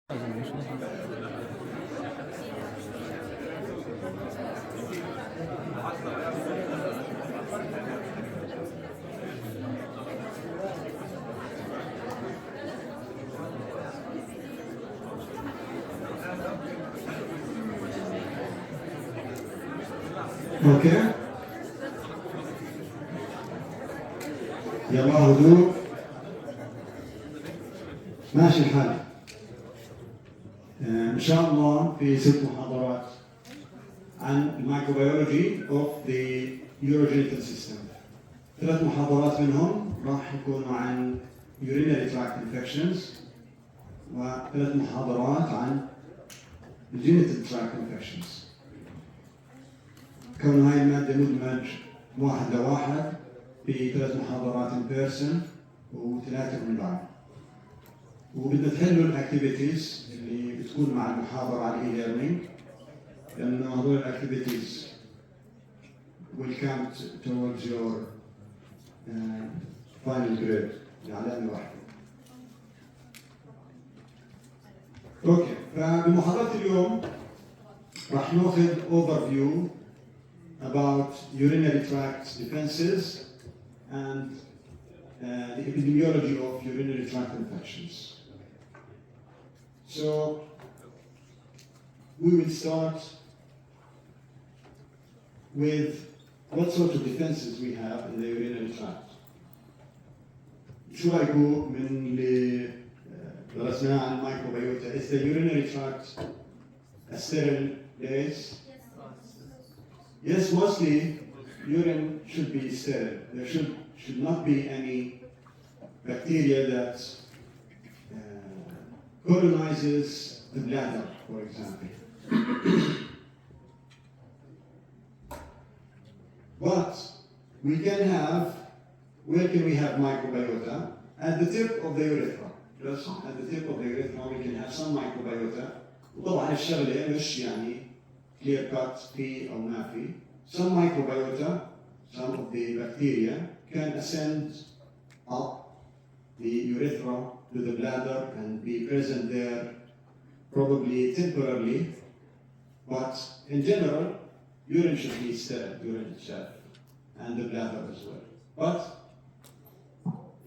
اوكي يلا هدوء ماشي الحال. ان شاء الله في 6 محاضرات عن الميكروبيولوجي of the urogenital system. 3 محاضرات منهم راح يكونوا عن urinary tract infections، و3 محاضرات عن genital tract infections. كون هاي المادة مدمج 1-1 في 3 محاضرات in person و3 online. وبدنا تحلوا الاكتيفيتيز اللي بتكون مع المحاضرة على الاي ليرنينج، لأنه هذول الاكتيفيتيز will count towards your final grade علامة واحدة. اوكي، فبمحاضرة اليوم راح ناخذ overview about urinary tract defenses and the epidemiology of urinary tract infections. So we will start with what sort of defenses we have in the urinary tract. شو رايكم من اللي درسناه عن الميكروبيوتا؟ Is the urinary tract a sterile place? Yes, mostly urine should be sterile. There should not be any bacteria that colonizes the bladder, for example. But we can have, where can we have microbiota? At the tip of the urethra. Just at the tip of the urethra we can have some microbiota. وطبعا الشغلة مش يعني clear cut في أو ما في. Some microbiota, some of the bacteria can ascend up the urethra to the bladder and be present there probably temporarily, but in general urine should be sterile, urine itself and the bladder as well. But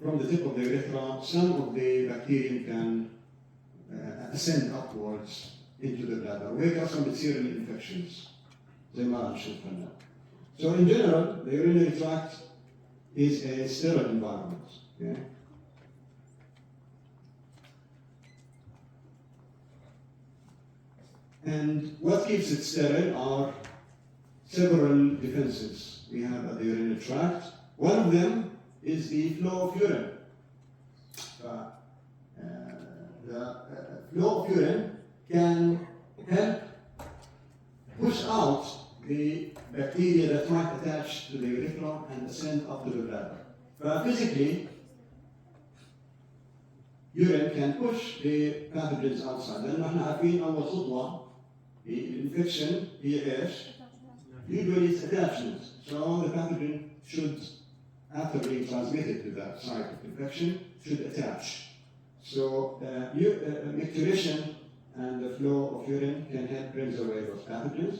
from the tip of the urethra some of the bacterium can ascend upwards into the bladder. وهيك اصلا بتصير الانفكشنز زي ما راح نشوف هلا. So in general the urinary tract is a sterile environment. Okay? And what keeps it sterile are several defenses we have at the urinary tract. One of them is the flow of urine. The flow of urine can help push out the bacteria that might attach to the urethra and ascend up to the bladder. Physically, urine can push the pathogens outside. لأنه احنا عارفين أول خطوة الانفكشن هي ايش؟ Usually it's attachment. So the pathogen should, after being transmitted to that site of infection, should attach. So micturition and the flow of urine can help bring away those pathogens.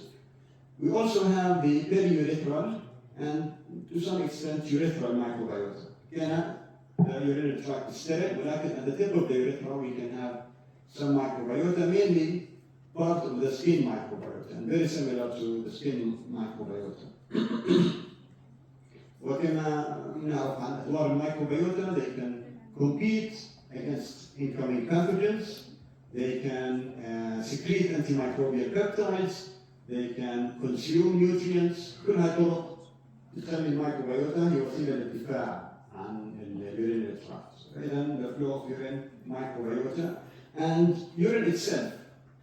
We also have the periurethral and to some extent urethral microbiota. The urinary tract is sterile, but at the tip of the urethra we can have some microbiota, mainly part of the skin microbiota, and very similar to the skin microbiota. وكما نعرف عن أدوار الميكروبيوتا, they can compete against incoming pathogens, they can secrete antimicrobial peptides, they can consume nutrients. كل هاي طرق تخلي الميكروبيوتا هي وسيلة للدفاع عن urinary tract. إذن the flow of urine, microbiota, and urine itself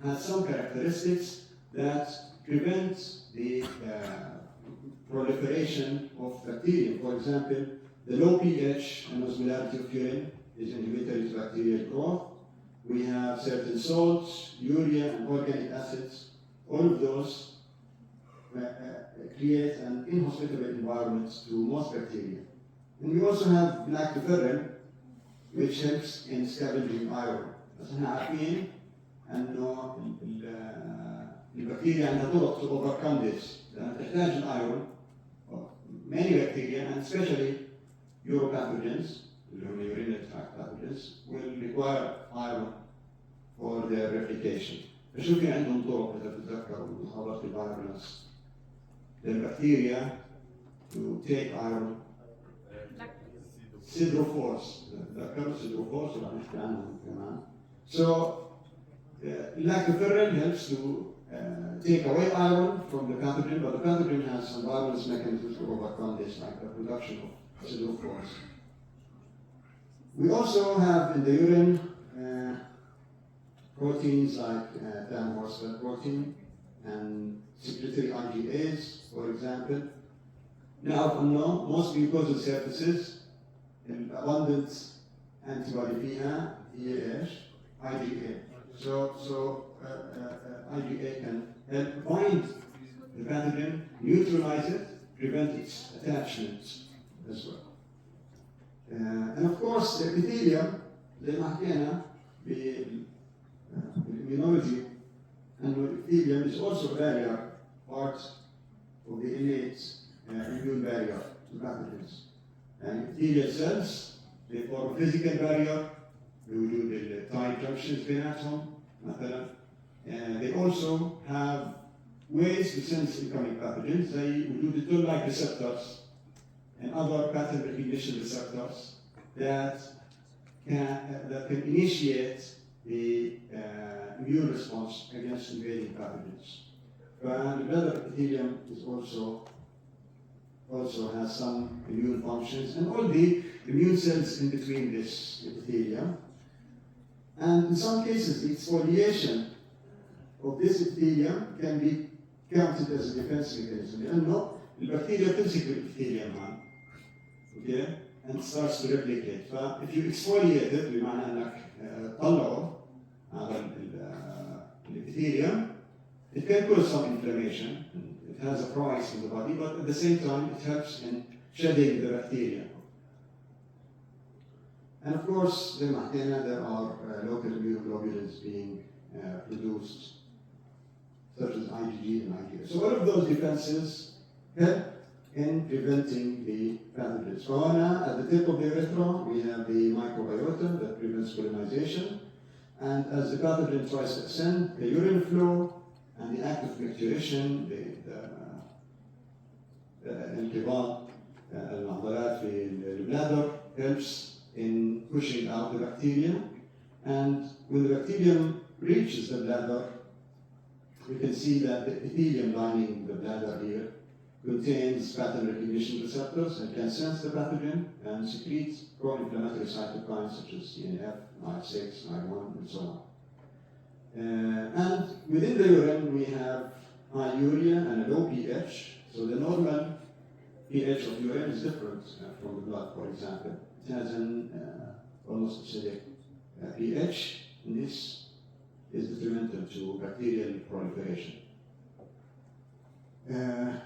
has some characteristics that prevent the proliferation of bacteria. For example, the low pH and osmolarity of urine is inhibitory to bacterial growth. We have certain salts, urea, and organic acids. All of those create an inhospitable environment to most bacteria. And we also have lactoferrin, which helps in scavenging iron. As احنا عارفين انه البكتيريا عندها طرق to overcome this. لأنها تحتاج الايرون. Many bacteria and especially uropathogens, اللي هم urinary tract pathogens, will require iron for their replication. فشو في عندهم طرق إذا بتتذكروا محاضرة الفيرولنس للبكتيريا to take iron. Sidrophores. تذكروا sidrophores وراح نحكي عنهم كمان. So lactoferrin helps to take away iron from the pathogen, but the pathogen has some virulence mechanisms to overcome this, like the production of sidrophores. We also have in the urine proteins like tan horse fat protein and secretory IgAs, for example. Now, most mucosal surfaces, abundant antibody فيها هي إيش؟ IgA. So IgA can help bind the pathogen, neutralize it, prevent its attachment as well. And of course, the epithelium, زي ما حكينا بالimmunology, and the epithelium is also a barrier, part of the innate immune barrier to pathogens. And epithelial cells, they form a physical barrier بوجود التايب junctions بيناتهم مثلا. They also have ways to sense incoming pathogens زي وجود toll-like receptors and other pattern recognition receptors that can initiate the immune response against invading pathogens. And the bladder epithelium is also has some immune functions, and all the immune cells in between this epithelium. And in some cases, the exfoliation of this epithelium can be counted as a defense mechanism. لأنه البكتيريا بتمسك الابithelium هذا, okay, and starts to replicate. So if you exfoliate it, بمعنى أنك طلعه هذا الابithelium, it can cause some inflammation. It has a price in the body, but at the same time, it helps in shedding the bacteria. And of course, there are local immunoglobulins being produced, such as IgG and IgA. So all of those defenses help in preventing the pathogens. So at the tip of the urethra, we have the microbiota that prevents colonization. And as the pathogen tries to ascend, the urine flow and the act of micturition, the انقباض العضلات في البلادر helps in pushing out the bacteria. And when the bacterium reaches the bladder, we can see that the epithelium lining the bladder here contains pattern recognition receptors and can sense the pathogen and secrete pro-inflammatory cytokines such as TNF, IL-6, IL-1, and so on. And within the urine, we have high urea and a low pH. So the normal pH of urine is different from the blood, for example. It has an almost acidic pH, and this is detrimental to bacterial proliferation. And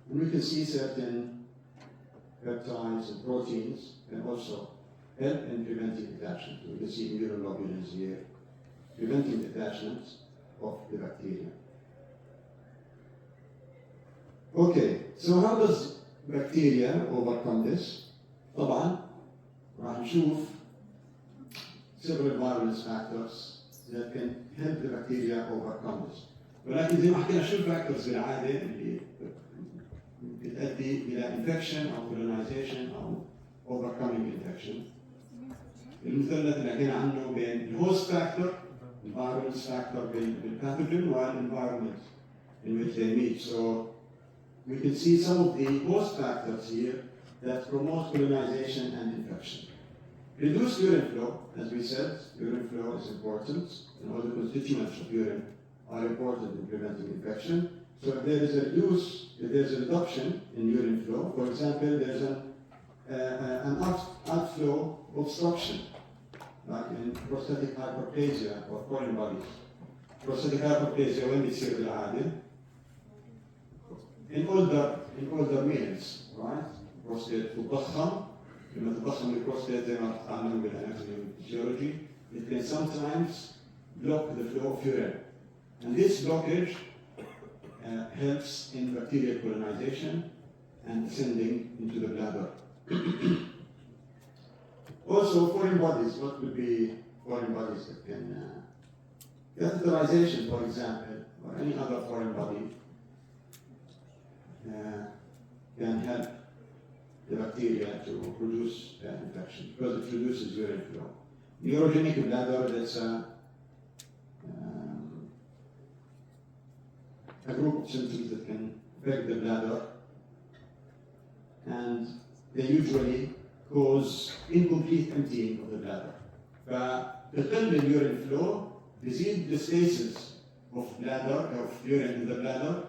we can see certain peptides and proteins can also help in preventing attachment. We can see immunoglobulins here, preventing attachment of the bacteria. Okay, so how does bacteria overcome this? طبعا راح نشوف several virulence factors that can help the bacteria overcome this. ولكن زي ما حكينا شو الفاكتورز بالعاده اللي بتؤدي الى infection او colonization او overcoming infection. المثلث اللي حكينا عنه بين الهوست فاكتور، الفيرولنس فاكتور بالباثوجين والenvironment in which they meet. So we can see some of the host factors here that promote colonization and infection. Reduced urine flow, as we said, urine flow is important, and all the constituents of urine are important in preventing infection. So if there is a reduction in urine flow, for example, there's an outflow obstruction, like in prostatic hyperplasia or foreign bodies. Prostatic hyperplasia, when بتصير بالعادة? In older males, right? Prostate تضخم. لما تضخم البروستات زي ما تعلموا بالاناتومي والفسيولوجي, it can sometimes block the flow of urine. And this blockage helps in bacterial colonization and ascending into the bladder. Also, foreign bodies. What would be foreign bodies that can catheterization, for example, or any other foreign body can help the bacteria to produce infection because it reduces urine flow. Neurogenic bladder, that's a group of symptoms that can affect the bladder, and they usually cause incomplete emptying of the bladder. فبتقل الurine flow, بيزيد the stasis of urine in the bladder.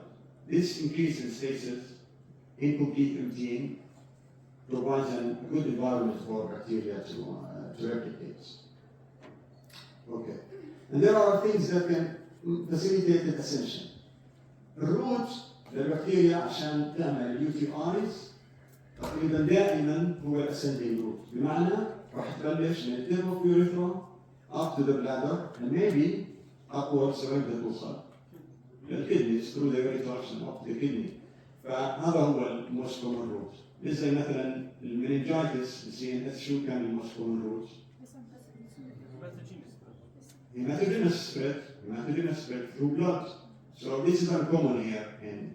This increase in stasis, incomplete emptying, provides a good environment for bacteria to replicate. Okay. And there are things that can facilitate the ascension. الروت للبكتيريا عشان تعمل UTIs تقريبا دائما هو الاسcending route، بمعنى راح تبلش من التيب اوف يوريثرا up to the bladder and maybe upwards لغايه توصل للكدنيز through the ureters and up to the kidney. فهذا هو الموست كومن روت. زي مثلا المننجايتس CNS شو كان الموست كومن روت؟ Hematogenous spread through blood. So this is uncommon here in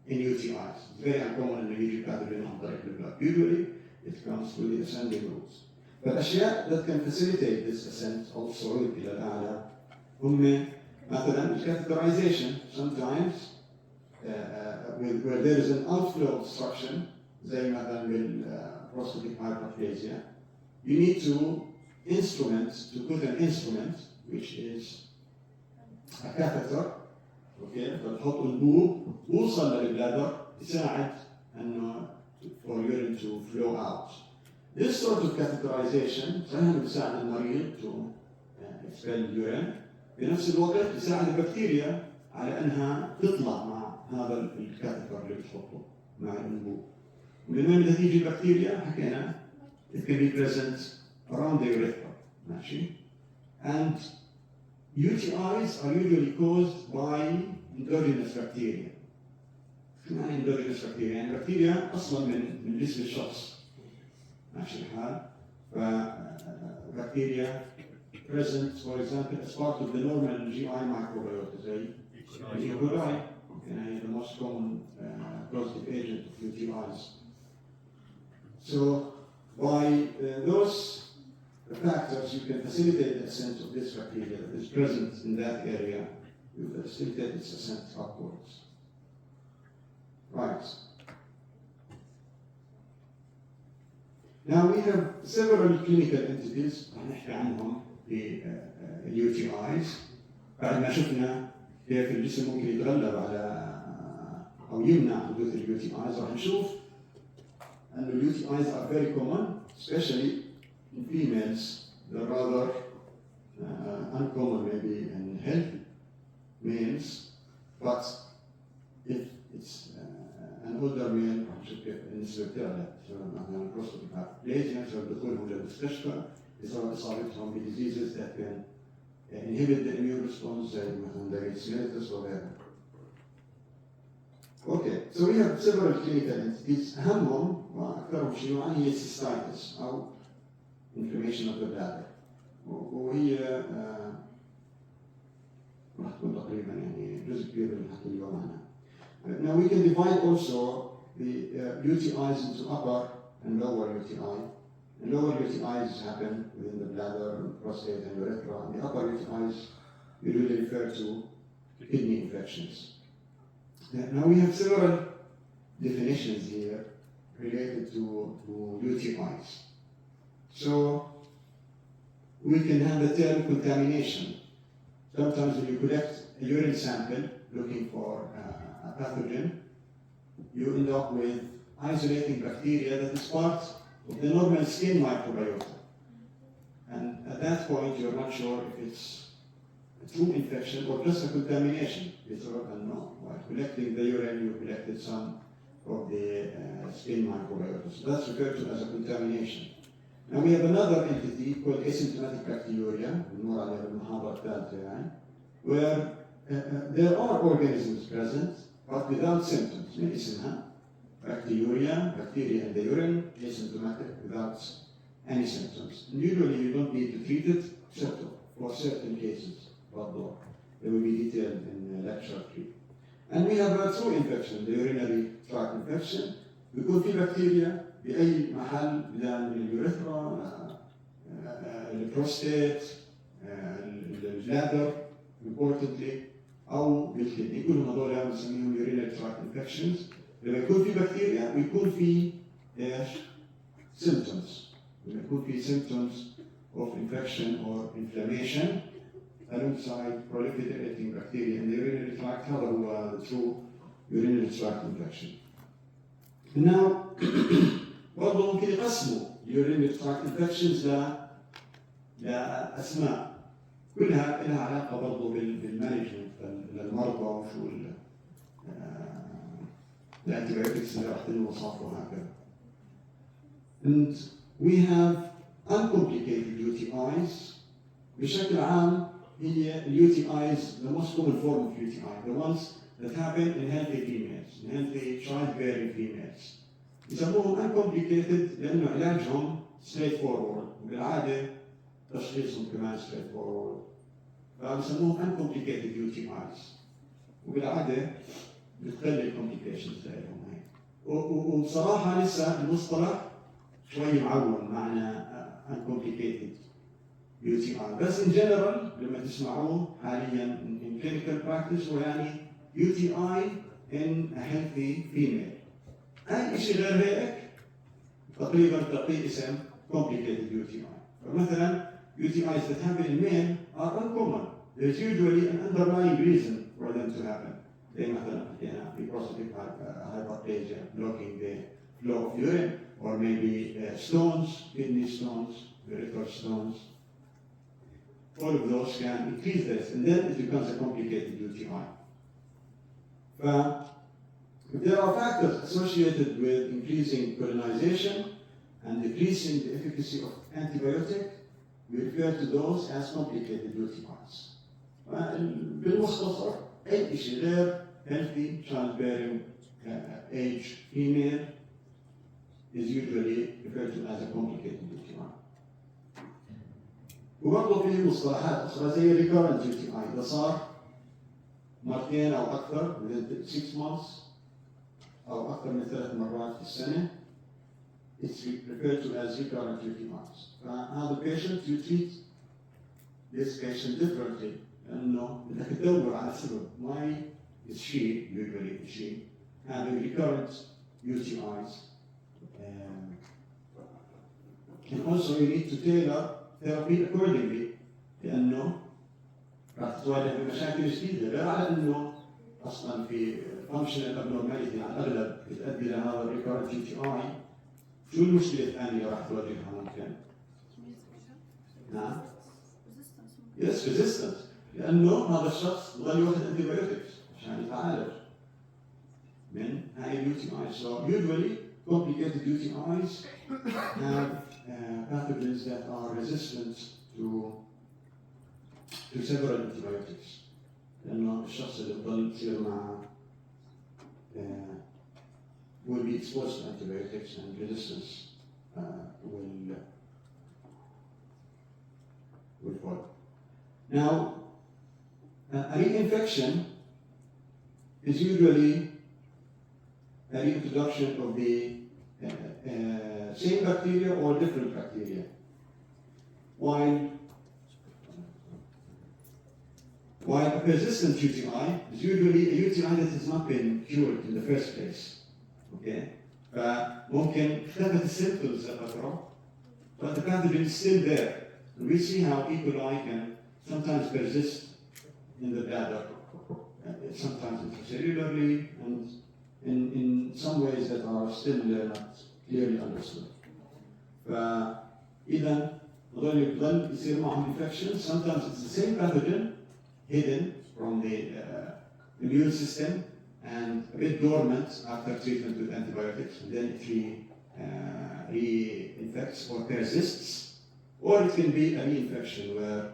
UTIs. It's very uncommon in the UTI pathogen on the blood. Usually it comes through the ascending routes. But أشياء that can facilitate this ascent also إلى الأعلى هم مثلا catheterization. Sometimes where there is an outflow obstruction, زي مثلا بالprostatic hyperplasia, you need to put an instrument which is a catheter. اوكي فتحط البوب ووصل للبلادر يساعد انه for urine to flow out. This sort of catheterization سهل بيساعد المريض to expel urine، بنفس الوقت يساعد البكتيريا على انها تطلع مع هذا الكاثيتر اللي بتحطه مع الانبوب. ومن وين بدها تيجي البكتيريا؟ حكينا it can be present around the urethra. ماشي؟ And UTIs are usually caused by endogenous bacteria. شو معنى endogenous bacteria؟ يعني بكتيريا اصلا من جسم الشخص. ماشي الحال؟ فبكتيريا present, for example, as part of the normal GI microbiota, زي E.COLI, the most common causative agent of UTIs. So by those factors, you can facilitate the ascent of this bacteria that is present in that area. You facilitate its ascent upwards. Right. Now we have several clinical entities نحكي عنهم في UTIs. بعد ما شفنا كيف الجسم ممكن يتغلب على أو يمنع حدوث UTIs، راح نشوف أن UTIs are very common, especially in females. They're rather uncommon maybe in healthy males, but if it's an older male راح نشوف كيف النسبة بتعلى بسبب مثلا البروستاتيك هايبربليزيا، بسبب دخولهم للمستشفى، بسبب إصابتهم ب diseases that can inhibit the immune response زي مثلا diabetes mellitus وغيرها. Okay, so we have several clinical entities. أهمهم وأكثرهم شيوعاً هي cystitis أو inflammation of the bladder. وهي راح تكون تقريبا يعني جزء كبير من الحكي اليوم عنها. Now we can divide also the UTIs into upper and lower UTI. And lower UTIs happen within the bladder, prostate, and urethra. And the upper UTIs usually refer to kidney infections. Now we have several definitions here related to UTIs. So we can have the term contamination. Sometimes when you collect a urine sample looking for a pathogen, you end up with isolating bacteria that is part of the normal skin microbiota. And at that point, you're not sure if it's a true infection or just a contamination. You sort of know. While collecting the urine, you collected some of the skin microbiota. So that's referred to as a contamination. Now we have another entity called asymptomatic bacteriuria, where there are organisms present but without symptoms. من اسمها bacteriuria, bacteria in the urine, asymptomatic without any symptoms. And usually you don't need to treat it except for certain cases. Although they will be detailed in lecture 3. And we have a true infection, the urinary tract infection. بيكون في بكتيريا بأي محل من اليوريثرا، البروستات، البلادر importantly أو بالكدني. كلهم هذول بنسميهم urinary tract infections. لما يكون في بكتيريا ويكون في ايش؟ symptoms. لما يكون في symptoms of infection or inflammation alongside proliferating bacteria in the urinary tract, هذا هو the true urinary tract infection. Now, برضه ممكن يقسموا urinary tract infections لأسماء كلها لها علاقة برضه بالمانجمنت للمرضى وشو الانتيبيوتكس اللي راح تنوصف وهكذا. And we have uncomplicated UTIs. بشكل عام هي UTIs, the most common form of UTI, the ones that happen in healthy females, in healthy childbearing females. يسموهم uncomplicated لأنه علاجهم straightforward وبالعادة تشخيصهم كمان straightforward. فبسموهم uncomplicated UTIs وبالعادة بتقلل complications لهم هيك. وبصراحة لسه المصطلح شوي معون معنى uncomplicated UTI. بس in general لما تسمعوه حاليا in clinical practice هو يعني UTI in a healthy female. أي شيء غير هيك تقريبا تعطيه اسم complicated UTI. فمثلا UTIs that happen in men are uncommon. There's usually an underlying reason for them to happen. زي مثلا prostate hyperplasia blocking the flow of urine, or maybe stones, kidney stones, urethral stones. All of those can increase this, and then it becomes a complicated UTI. If there are factors associated with increasing colonization and decreasing the efficacy of antibiotic, we refer to those as complicated UTIs. بالمختصر أي شيء غير healthy childbearing age female is usually referred to as a complicated UTI. وبرضه في مصطلحات أخرى زي recurrent UTI إذا صار مرتين أو أكثر within 6 months أو أكثر من 3 مرات في السنة, it's referred to as recurrent UTIs. فهذا patient you treat this patient differently لأنه بدك تدور على السبب. Why is she, usually she, having recurrent UTIs? And also you need to tailor therapy accordingly لأنه راح تواجه بمشاكل جديدة غير على أنه أصلاً في functional abnormality على الأغلب بتؤدي لهذا recurrent UTI. شو المشكلة الثانية اللي راح تواجهها ممكن؟ نعم؟ Yes, resistance. لأنه هذا الشخص ظل ياخذ antibiotics عشان يتعالج من هاي UTIs. So usually complicated UTIs have pathogens that are resistant to several antibiotics. لأنه الشخص اللي بضل يصير معه will be exposed to antibiotics, and resistance will fall. Now, a reinfection is usually a reintroduction of the same bacteria or different bacteria. While a persistent UTI is usually a UTI that has not been cured in the first place. Okay? فممكن اختفت السيمبتومز لفترة, but the pathogen is still there. And we see how E.COLI can sometimes persist in the bladder, sometimes intracellularly, and in some ways that are still not clearly understood. فإذا يضل يصير معهم infection. Sometimes it's the same pathogen hidden from the immune system and a bit dormant after treatment with antibiotics, and then it reinfects or persists, or it can be a reinfection where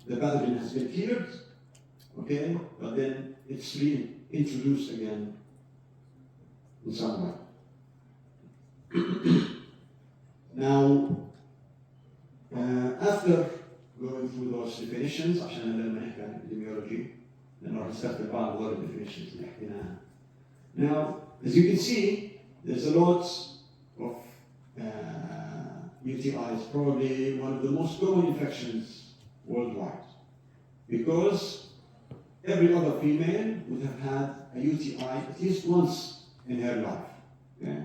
the pathogen has been cured, okay, but then it's reintroduced again in some way. Now, after going through those definitions, عشان لما نحكي عن epidemiology, لأنه راح نستخدم بعض هذول definitions اللي حكيناها. Now, as you can see, there's a lot of UTIs, probably one of the most common infections worldwide, because every other female would have had a UTI at least once in her life. Okay?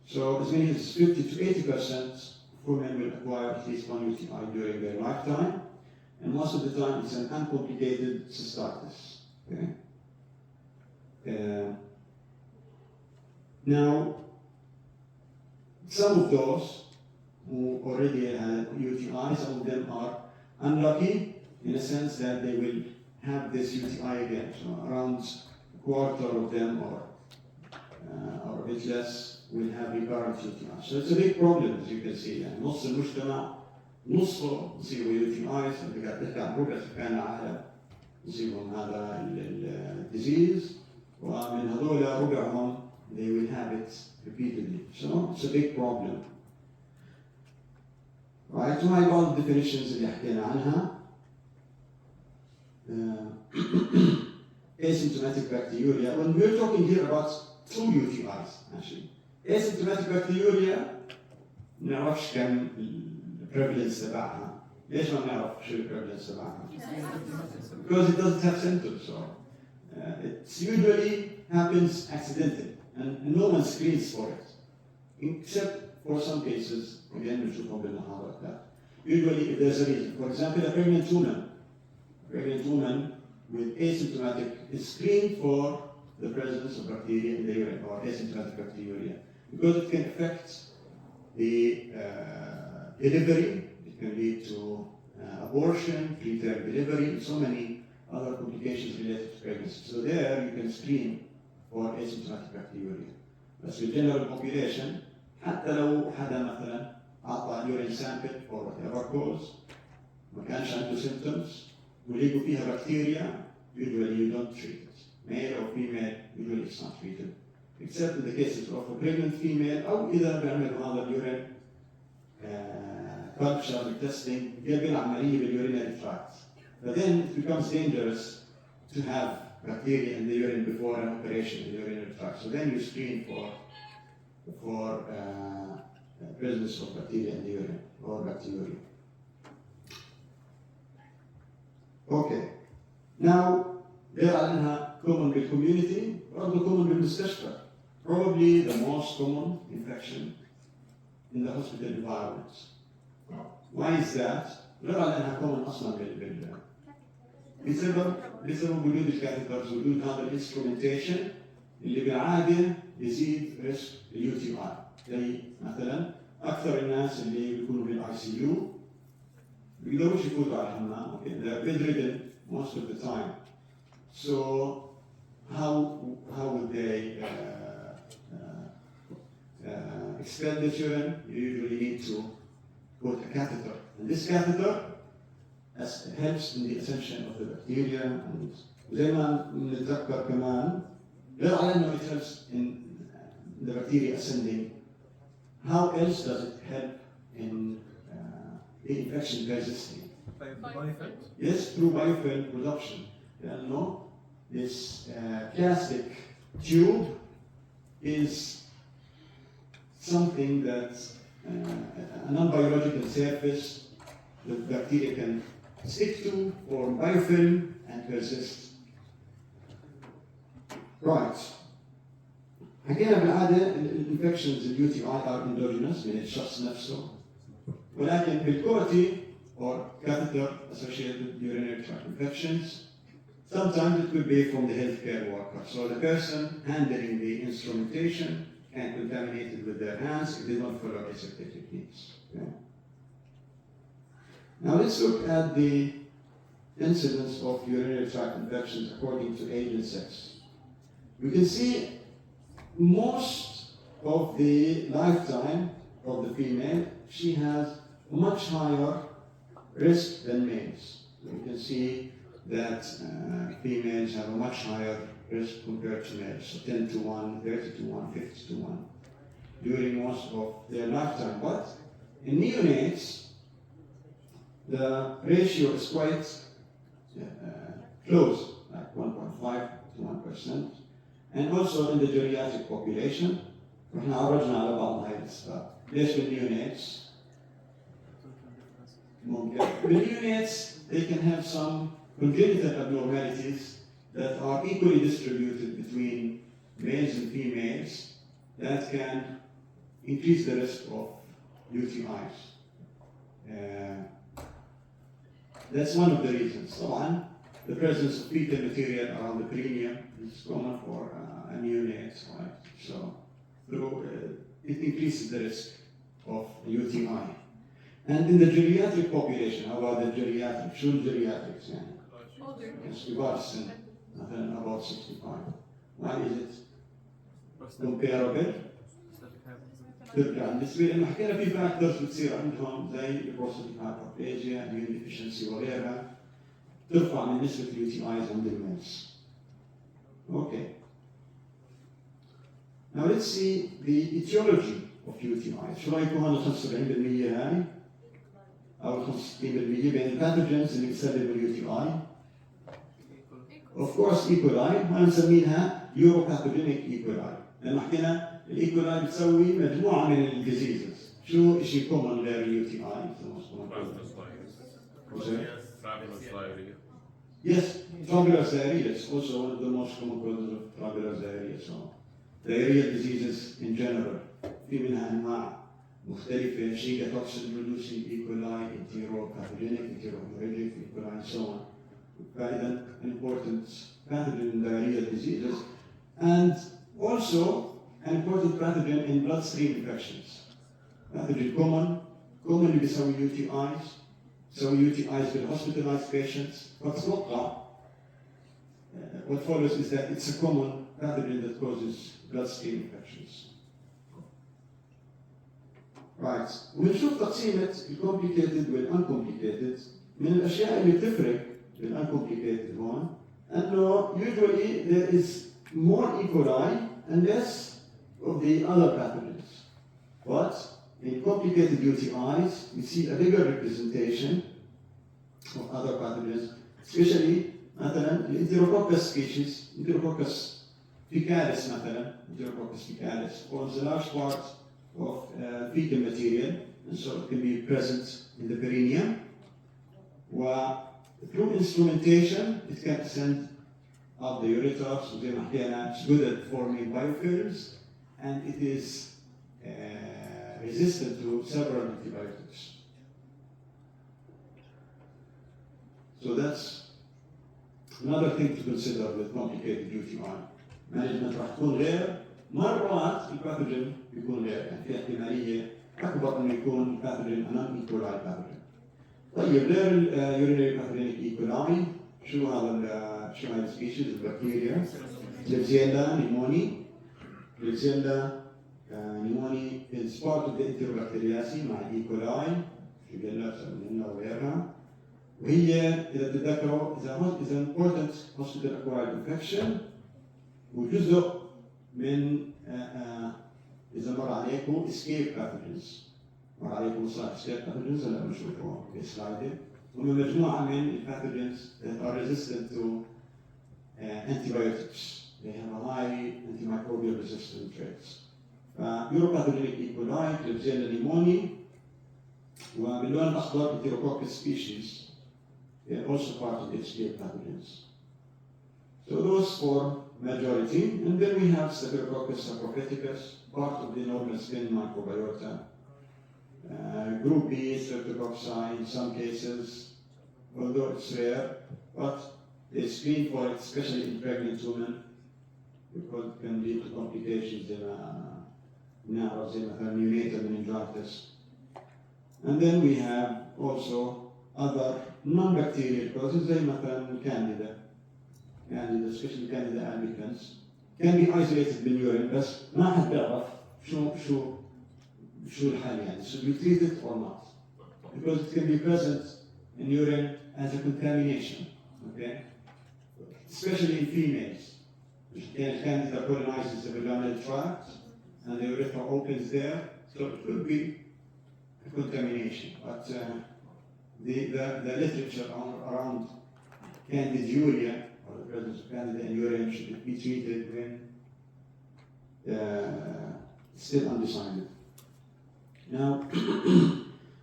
So as many as 50 to 80% of women will acquire at least one UTI during their lifetime, and most of the time it's an uncomplicated cystitis. Okay? Now, some of those who already had UTI, some of them are unlucky in a sense that they will have this UTI again. So around a quarter of them or a bit less will have recurrent UTI. So it's a big problem, as you can see. يعني نص المجتمع نصه يصيبوا UTIs، اللي قاعد تحكي عن ربع سكان العالم يصيبهم هذا الديزيز، ومن هذول ربعهم they will have it repeatedly. So it's a big problem. Right, وهي بعض الديفينيشنز اللي حكينا عنها. Asymptomatic bacteriuria. When we're talking here about two UTIs, actually. Asymptomatic bacteriuria ما نعرفش كم البريفالنس تبعها. ليش ما نعرف شو البريفالنس تبعها؟ Because it doesn't have symptoms. So it usually happens accidentally, and no one screens for it, except for some cases. Again, we should probably know how about that. Usually, if there's a reason. For example, a pregnant woman with asymptomatic is screened for the presence of bacteria in the urine or asymptomatic bacteriuria, because it can affect the delivery. It can lead to abortion, preterm delivery, and so many other complications related to pregnancy. So there you can screen for asymptomatic bacteriuria. But the general population, حتى لو حدا مثلا أعطى urine sample for whatever cause ما كانش عنده symptoms ولقوا فيها bacteria, usually you don't treat it. Male or female, usually it's not treated. Except in the cases of a pregnant female, أو إذا بيعملوا هذا اليورين culture testing قبل عملية بالurinary tract. But then it becomes dangerous to have bacteria in the urine before an operation in the urinary tract. So then you screen for presence of bacteria in the urine or bacteria. Okay. Now, غير عنها common بالcommunity, برضه common بالمستشفى. Probably the most common infection in the hospital environment. Why is that? غير عنها common أصلاً بسبب وجود الكاثيترز، وجود هذا الانسترومنتيشن اللي بالعاده يزيد ريسك اليو تي اي. زي مثلا اكثر الناس اللي بيكونوا بالاي سي يو بيقدروش يفوتوا على الحمام. Okay, they're bedridden most of the time. So how would they expel the urine? You usually need to put a catheter, and this catheter it helps in the ascension of the bacteria, and زي ما نتذكر كمان غير على انه it helps in the bacteria ascending. How else does it help in the infection persisting? Biofilm? Yes, through biofilm production. لأنه this plastic tube is something that a non-biological surface that bacteria can stick to, form biofilm, and persist. Right. حكينا بالعادة الانفكشنز اليو تي اي are endogenous من الشخص نفسه، ولكن بالكورتي or catheter associated urinary tract infections, sometimes it could be from the healthcare worker. So the person handling the instrumentation can contaminate it with their hands if they don't follow aseptic techniques. Okay? Now let's look at the incidence of urinary tract infections according to age and sex. We can see most of the lifetime of the female, she has a much higher risk than males. So you can see that females have a much higher risk compared to males, so 10 to 1, 30 to 1, 50 to 1, during most of their lifetime. But in neonates, the ratio is quite close, like 1.5 to 1%. And also in the geriatric population, احنا عرجنا على بعض هاي الأسباب. ليش بالneonates؟ ممكن. بالneonates, they can have some congenital abnormalities that are equally distributed between males and females that can increase the risk of UTIs. That's one of the reasons. طبعا, the presence of fecal material around the perineum is common for neonates, right? So, it increases the risk of UTI. And in the geriatric population, how about the geriatric? شو الجeriatrics يعني؟ كبار السن, مثلا about 65. Why is it comparable? ترجع بالنسبة لأنه حكينا في فاكتورز بتصير عندهم زي البروستاتيك هايبربليجيا، immune deficiency وغيرها ترفع من نسبة UTIs عند الميلز. Okay. Now let's see the etiology of UTI. شو رأيكم هذا 75% هاي أو 65% بين الباثوجينز اللي بتسبب UTI؟ Of course E.COLI ما نسميها Uropathogenic E.COLI لأنه حكينا E.COLI بتسوي مجموعة من الديزيزز. شو شيء common غير UTI؟ Yes, travelers diarrhea is also one of the most common causes of travelers diarrhea. So, diarrheal diseases in general, في منها أنواع مختلفة, Shiga toxin producing E.COLI, enteropathogenic, enterohemorrhagic E.COLI, and so on. An important pathogen in diarrheal diseases, and also an important pathogen in bloodstream infections. Pathogen commonly بيسوي UTIs, so UTIs with hospitalized patients. فتتوقع what follows is that it's a common pathogen that causes bloodstream infections. Right. ونشوف تقسيمة complicated والuncomplicated. من الأشياء اللي بتفرق بالuncomplicated هون أنه usually there is more E.COLI and less of the other pathogens. But in complicated UTIs, we see a bigger representation of other pathogens, especially مثلا Enterococcus species, Enterococcus faecalis مثلا, Enterococcus faecalis forms a large part of fecal material, and so it can be present in the perineum. Through instrumentation, it can descend up the ureter, so زي ما حكينا, it's good at forming biofilms, and it is resistant to several antibiotics. So that's another thing to consider with complicated UTI. Management راح تكون غير, مرات الباثوجين بيكون غير, يعني في احتمالية أكبر إنه يكون الباثوجين non-E.COLI pathogen. طيب غير urinary pathogenic E.COLI, شو هاي السبيشيز البكتيريا؟ Klibsiella kneumonie. Klibsiella kneumonie is part of the Enterobacteriaceae مع E.COLI, شجلة سالمونيلا وغيرها. وهي إذا تتذكروا is an important hospital acquired infection وجزء من إذا مر عليكم escape pathogens. مر عليكم صار escape pathogens هلا بنشوفه في سلايد. هم مجموعة من pathogens that are resistant to antibiotics. They have a high antimicrobial resistant traits. Uropathogenic E.COLI, Klibsiella kneumonie, وباللون الأخضر Enterococcus species. They are also part of the escape pathogens. So those four majority, and then we have Staphylococcus saprophyticus, part of the normal skin microbiota. Group B, Streptococci in some cases, although it's rare, but they screen for it, especially in pregnant women, because it can lead to complications in neonatal meningitis. And then we have also other non-bacterial causes, زي مثلا Candida, especially Candida albicans, can be isolated بالurine, بس ما حد بيعرف شو الحل يعني? Should we treat it or not? Because it can be present in urine as a contamination, okay? Especially in females. Candida colonizes the vaginal tract and the urethra opens there, so it could be a contamination. But the literature around candiduria, or the presence of candida in urine, should be treated when still undecided. Now,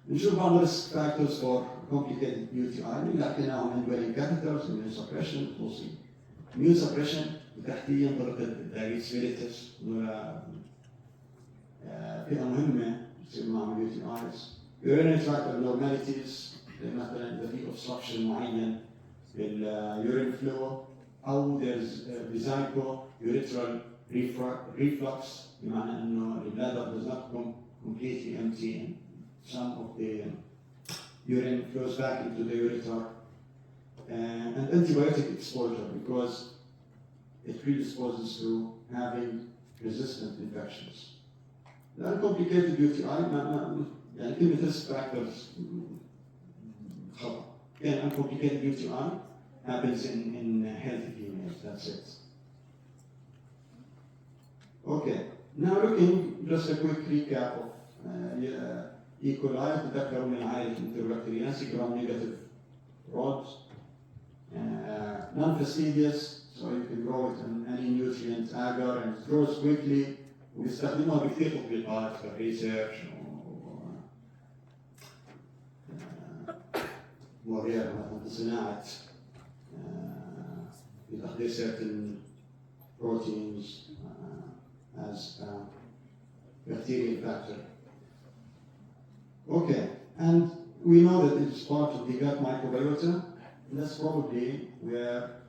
نشوف بعض risk factors for complicated UTI اللي حكيناهم indwelling catheters, immune suppression, we'll see. Immune suppression تحتيا طريقة diabetes mellitus فئة مهمة تصير مع UTIs. Urinary tract abnormalities مثلا إذا في obstruction معين بالurine flow أو there's vesico-urethral reflux بمعنى إنه the bladder does not come completely empty and some of the urine flows back into the urethra, and antibiotic exposure because it predisposes to having resistant infections. The uncomplicated UTI يعني كلمة risk factors خطأ. Again, uncomplicated UTI happens in healthy females. That's it. Okay. Now looking just a quick recap of E.COLI. تذكروا من عائلة Enterococcus, gram-negative rods, non-fastidious, so you can grow it in any nutrient agar and it grows quickly. ويستخدموها بكثير تطبيقات في الريسيرش وغيرها مثلا في صناعة في تحضير certain proteins as a bacterial factor. Okay, and we know that it's part of the gut microbiota, and that's probably where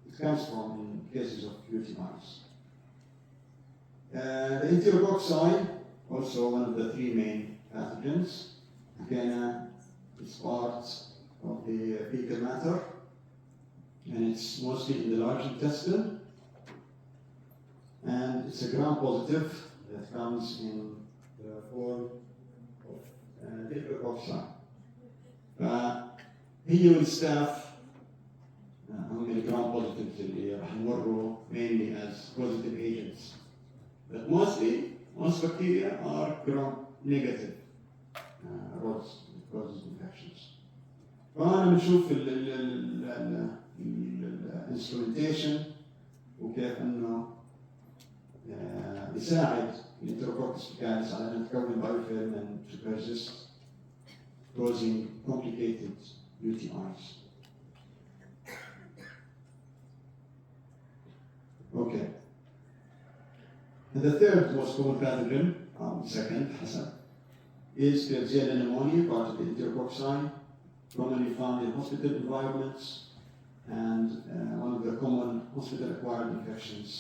it comes from in cases of UTIs. The Enterococci, also one of the three main pathogens, again, it's part of the fecal matter, and it's mostly in the large intestine, and it's a gram-positive that comes in the form of Enterococci. هي والستاف هم الجرام-positives اللي راح نمروا mainly as positive agents. But most bacteria are gram-negative rods that causes infections. فأنا بنشوف الانسترومنتيشن وكيف انه يساعد الانتروكوكس faecalis على ان تكون biofilm and to persist causing complicated UTIs. Okay. And the third most common pathogen, second, حسب, is Klibsiella pneumoniae, part of the Enterococci, commonly found in hospital environments and one of the common hospital-acquired infections.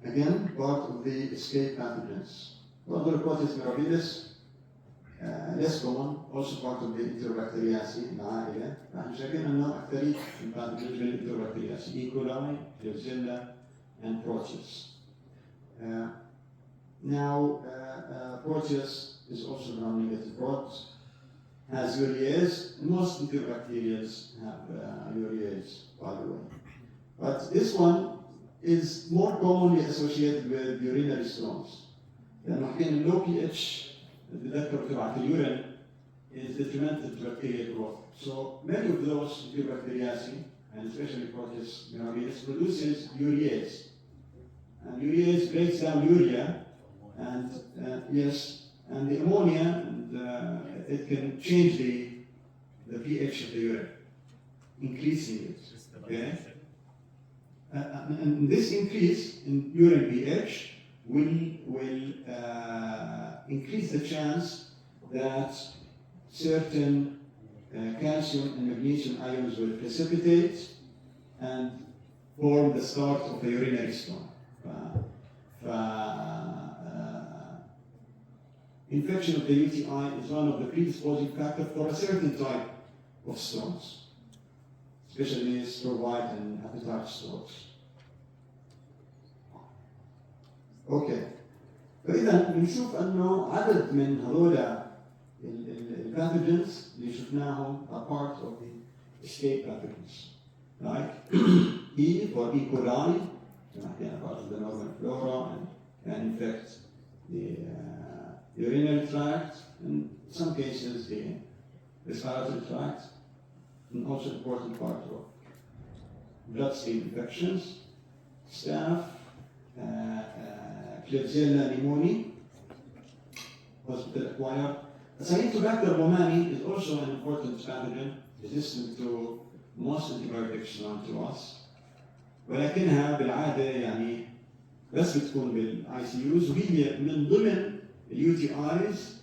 Again, part of the escape pathogens. Other Proteus mirabilis, less common, also part of the Enterobacteriaceae, العائلة. نحن شايفين أنه أكثرية الباثوجينز من Enterobacteriaceae, E.COLI, Klibsiella, and Proteus. Now, Proteus is also gram-negative rods, has urease. Most Enterobacterials have urease, by the way. But this one is more commonly associated with urinary stones. لأنه حكينا low pH التذكر تبعت اليورين is detrimental to bacterial growth. So many of those Enterobacteriaceae, and especially Proteus mirabilis, produces urease. And urease breaks down urea, and and the ammonia, and it can change the pH of the urine, increasing it. Okay? And this increase in urine pH will increase the chance that certain calcium and magnesium ions will precipitate and form the start of a urinary stone. Infection of the UTI is one of the predisposing factors for a certain type of stones, especially strombite and hepatitis stones. Okay, فإذا بنشوف أنه عدد من هذول الباثوجنز اللي شفناهم are part of the escape pathogens. Like E for E.COLI, part of the northern flora and can infect the urinary tract, in some cases the respiratory tract, and also important part of bloodstream infections, staph, Klibsiella kneumonie, hospital acquired. Acinetobacter baumannii is also an important pathogen, resistant to most antibiotics known to us. ولكنها بالعادة يعني بس بتكون بالاي سي يوز وهي من ضمن اليو تي ايز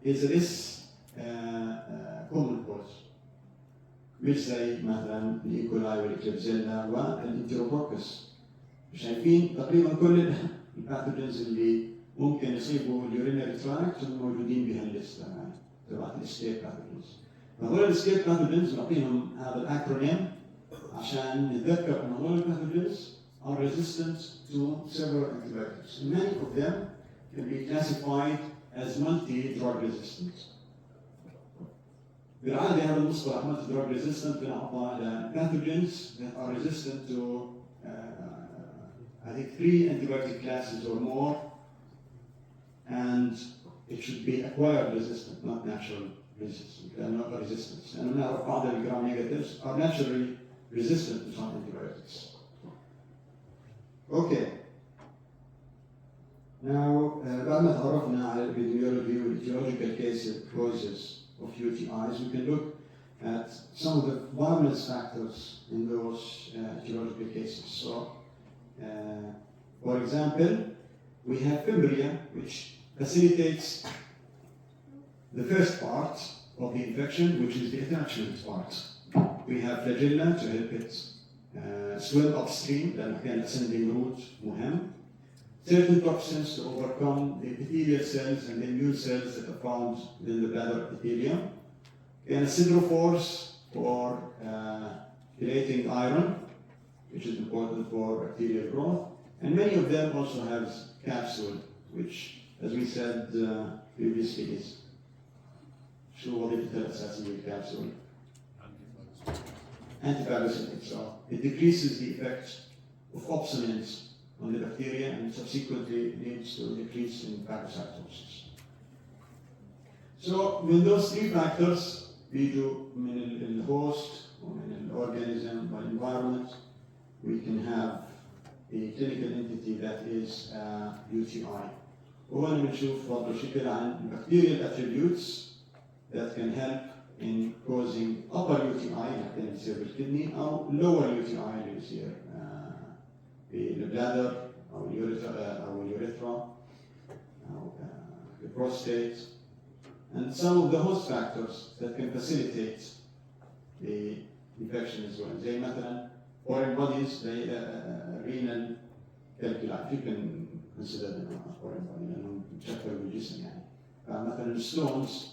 is less common cause. مش زي مثلا الايكولاي والكليبسيلا والانتيروكوكس. شايفين تقريبا كل الباثوجنز اللي ممكن يصيبوا اليورينري تراكت هم موجودين بهالليسته تبعت الاسكيب باثوجنز. هذول الاسكيب باثوجنز نعطيهم هذا الاكرونيم عشان نتذكر ان هذول الباثوجنز are resistant to several antibiotics. And many of them can be classified as multi-drug resistant. بالعادة هذا المصطلح multi-drug resistant بنعطى pathogens that are resistant to I think 3 antibiotic classes or more, and it should be acquired resistant, not natural resistant, not resistance. And now other gram-negatives are naturally resistant to some antibiotics. Okay. Now, بعد ما تعرفنا على epidemiology and etiological causes of UTIs, we can look at some of the virulence factors in those etiological cases. So, for example, we have fibria, which facilitates the first part of the infection, which is the attachment part. We have flagella to help it swim upstream, لأنه كان ascending route مهم. Certain toxins to overcome the epithelial cells and the immune cells that are found within the bladder epithelium. And acidophores for chelating iron, which is important for bacterial growth. And many of them also have capsule, which, as we said previously, is شو وظيفة الأساسية الكبسول؟ Antiphagocytic. So it decreases the effect of opsonins on the bacteria and subsequently leads to a decrease in phagocytosis. So with those 3 factors, بيجوا من الhost ومن الorganism or environment, we can have a clinical entity that is UTI. وهنا بنشوف برضه شكل عن bacterial attributes that can help in causing upper UTI اللي يصير بالكدني أو lower UTI اللي يصير بالبلادر أو اليوريثرا أو the prostate, and some of the host factors that can facilitate the infection as well. زي مثلا foreign bodies, renal calculi, you can consider them a foreign body لأنهم بيتشكلوا بالجسم يعني. فمثلا الستونز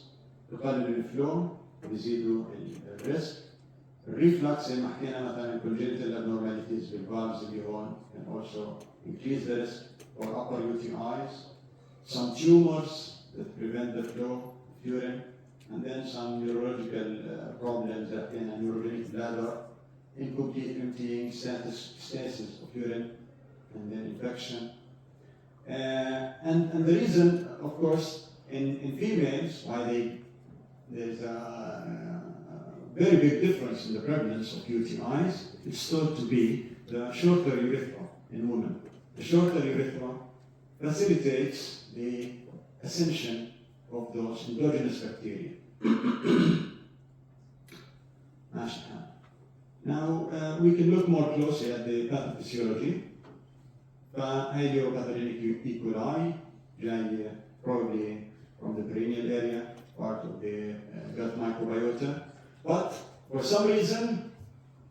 تقلل الفلو بيزيدوا الريسك. الريفلكس زي ما حكينا مثلا congenital abnormalities بالفالفز اللي هون can also increase the risk for upper UTIs. Some tumors that prevent the flow of urine, and then some neurological problems that can a neurogenic bladder, incomplete emptying, stasis of urine, and then infection. And the reason, of course, in females, why there's a very big difference in the prevalence of UTIs, it's thought to be the shorter urethra in women. The shorter urethra facilitates the ascension of those endogenous bacteria. Now, we can look more closely at the pathophysiology. Pathogenic E.COLI, probably from the perineal area, part of the gut microbiota. But for some reason,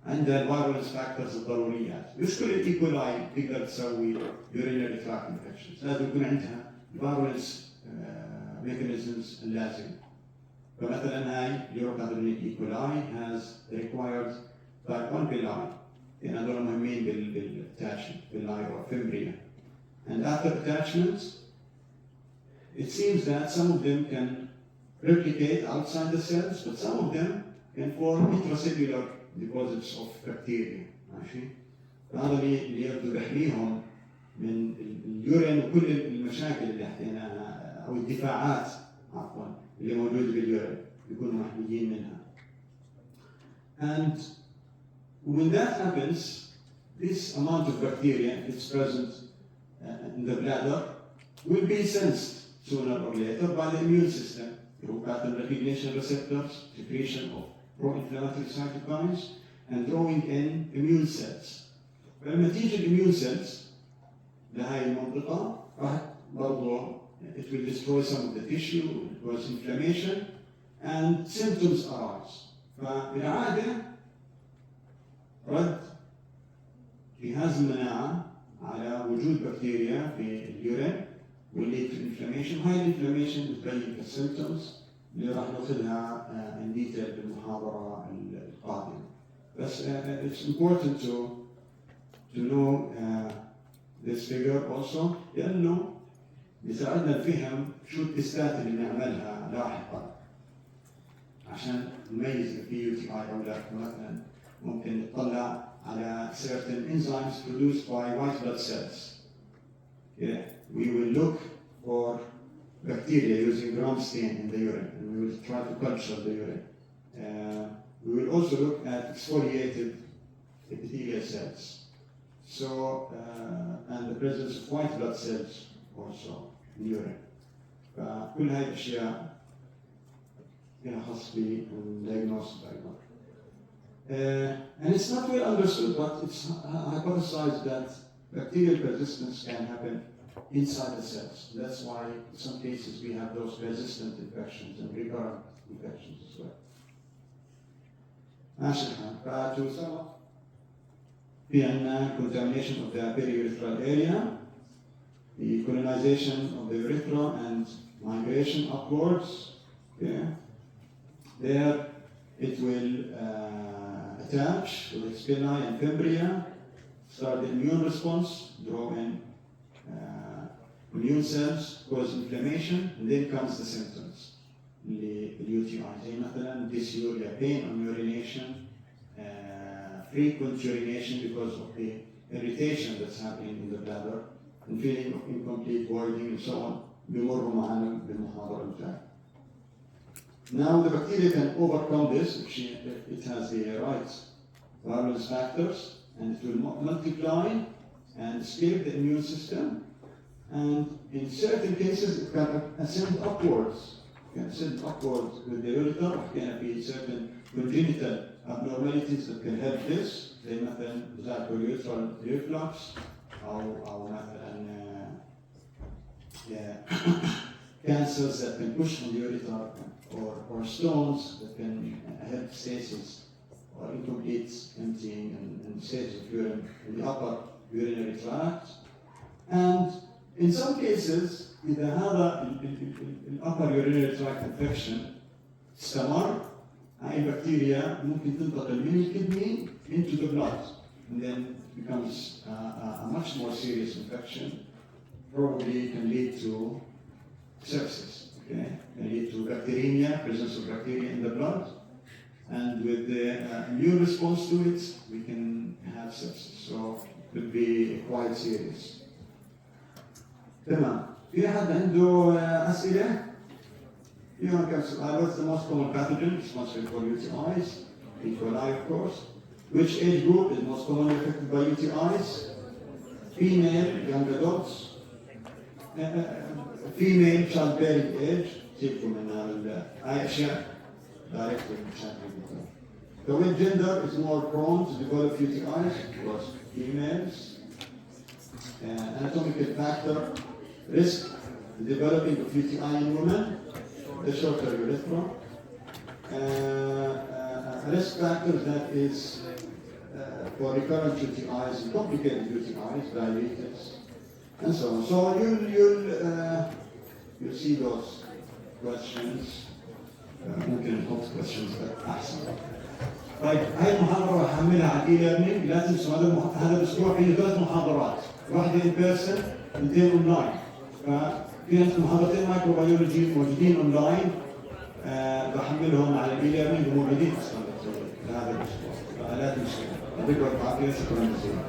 عندها virulence factors الضروريات. مش كل الإيكولاي تقدر تسوي urinary tract infections. لازم يكون عندها virulence mechanisms اللازم. فمثلا هاي Uropathogenic E.COLI has the required type 1 villi. يعني هذول مهمين بالattachment villi or fimbria. And after attachment, it seems that some of them can replicate outside the cells, but some of them can form intracellular deposits of bacteria. ماشي؟ فهذا اللي يبدو يحميهم من اليورين وكل المشاكل اللي حكيناها او الدفاعات عفوا اللي موجوده باليورين يكونوا محميين منها. And when that happens, this amount of bacteria, if it's present in the bladder, will be sensed sooner or later by the immune system through pattern recognition receptors, secretion of pro-inflammatory cytokines, and drawing in immune cells. فلما تيجي الاميون سيلز لهاي المنطقة راح برضه it will destroy some of the tissue, it cause inflammation, and symptoms arise. فبالعادة رد جهاز المناعة على وجود بكتيريا في اليورين will lead to inflammation. هاي الانفلاميشن بتبين السيمبتومز اللي راح ناخذها in detail بالمحاضرة القادمة. بس it's important to know this figure also لأنه بيساعدنا الفهم شو التستات اللي نعملها لاحقا عشان نميز إذا في UTI أو لا. مثلا ممكن نطلع على certain enzymes produced by white blood cells. Yeah. We will look for bacteria using gram stain in the urine, and we will try to culture the urine. We will also look at exfoliated epithelial cells. So, and the presence of white blood cells also in urine. كل هاي الأشياء لها خاص بالdiagnosis أيضا. And it's not well understood, but it's hypothesized that bacterial persistence can happen inside the cells. That's why in some cases we have those resistant infections and recurrent infections as well. ماشي الحال. To sum up, في عندنا contamination of the periurethral area, the colonization of the urethra and migration upwards. Okay. There it will attach with expilae and fimbria, start the immune response, draw in immune cells, cause inflammation, and then comes the symptoms. UTI زي مثلا dysuria, pain on urination, frequent urination because of the irritation that's happening in the bladder, and feeling of incomplete voiding and so on. بيمروا معنا بالمحاضرة الجاية. Now the bacteria can overcome this if it has the right virulence factors, and it will multiply and escape the immune system. And in certain cases, it can ascend upwards. It can ascend upwards with the urethra. It can be certain congenital abnormalities that can help this. زي مثلا urethral reflux أو مثلا cancers that can push on the urethra, or stones that can help stasis or incomplete emptying and stasis of urine in the upper urinary tract. And in some cases, إذا هذا upper urinary tract infection استمر, هاي البكتيريا ممكن تنتقل من الكدني into the blood, and then it becomes a much more serious infection. Probably can lead to sepsis. Okay, can lead to bacteremia, presence of bacteria in the blood, and with the immune response to it, we can have sepsis. So it could be quite serious. تمام. في أحد عنده أسئلة؟ فيهم كم سؤال. What's the most common pathogen responsible for UTIs? E.COLI, of course. Which age group is most commonly affected by UTIs? Female, young adults. Female childbearing age. سيبكم من هاي أشياء directly مشاكل. So which gender is more prone to develop UTIs? Of course, females. Anatomical factor, risk, the developing of UTI in women, the shorter urethra. Risk factors, that is for recurrent UTIs and complicated UTIs, diabetes, and so on. So you'll see those questions. ممكن نحط questions أحسن. طيب هاي المحاضرة راح أحملها على e-learning. لا تنسوا هذا الأسبوع فيه 3 محاضرات، واحدة in person، 2 online. في عندنا محاضرتين مايكروبيولوجي موجودين اونلاين، بحملهم على الاي ليرنينج وموجودين اصلا لهذا الاسبوع، فلا تنسوا. يعطيكم الف عافيه، شكرا جزيلا.